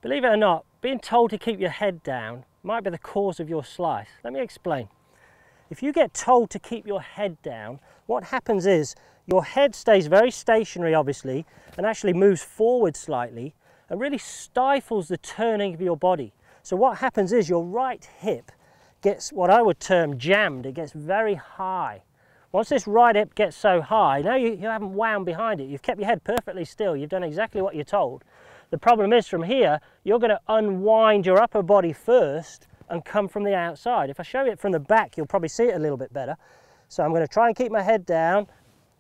Believe it or not, being told to keep your head down might be the cause of your slice. Let me explain. If you get told to keep your head down, what happens is your head stays very stationary, obviously, and actually moves forward slightly and really stifles the turning of your body. So what happens is your right hip gets what I would term jammed. It gets very high. Once this right hip gets so high, now you haven't wound behind it. You've kept your head perfectly still. You've done exactly what you're told. The problem is from here, you're going to unwind your upper body first and come from the outside. If I show it from the back, you'll probably see it a little bit better. So I'm going to try and keep my head down.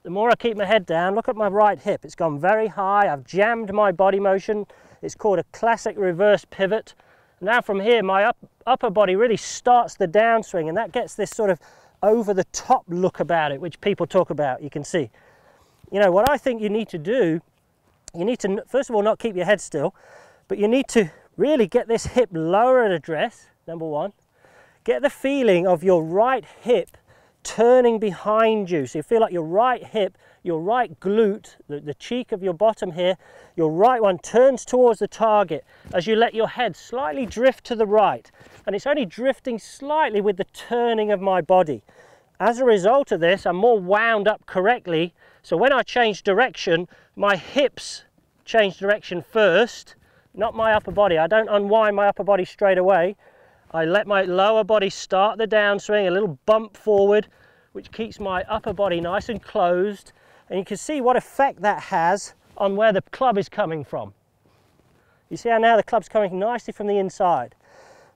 The more I keep my head down, look at my right hip. It's gone very high. I've jammed my body motion. It's called a classic reverse pivot. Now from here, my upper body really starts the downswing, and that gets this sort of over the top look about it, which people talk about. You can see. You know, what I think you need to do, you need to, first of all, not keep your head still, but you need to really get this hip lower at address, number one. Get the feeling of your right hip turning behind you. So you feel like your right hip, your right glute, the cheek of your bottom here, your right one turns towards the target as you let your head slightly drift to the right. And it's only drifting slightly with the turning of my body. As a result of this, I'm more wound up correctly. So when I change direction, my hips change direction first, not my upper body. I don't unwind my upper body straight away. I let my lower body start the downswing, a little bump forward, which keeps my upper body nice and closed. And you can see what effect that has on where the club is coming from. You see how now the club's coming nicely from the inside.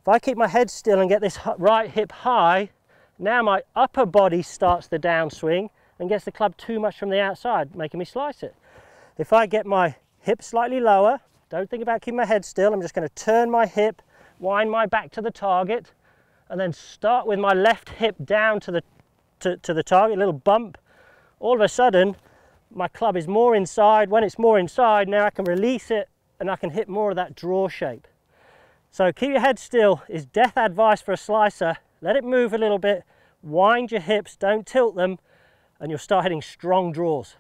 If I keep my head still and get this right hip high, now my upper body starts the downswing and gets the club too much from the outside, making me slice it. If I get my hip slightly lower, don't think about keeping my head still, I'm just going to turn my hip, wind my back to the target, and then start with my left hip down to the target, a little bump. All of a sudden, my club is more inside. When it's more inside, now I can release it and I can hit more of that draw shape. So keep your head still is death advice for a slicer. Let it move a little bit, wind your hips, don't tilt them, and you'll start hitting strong draws.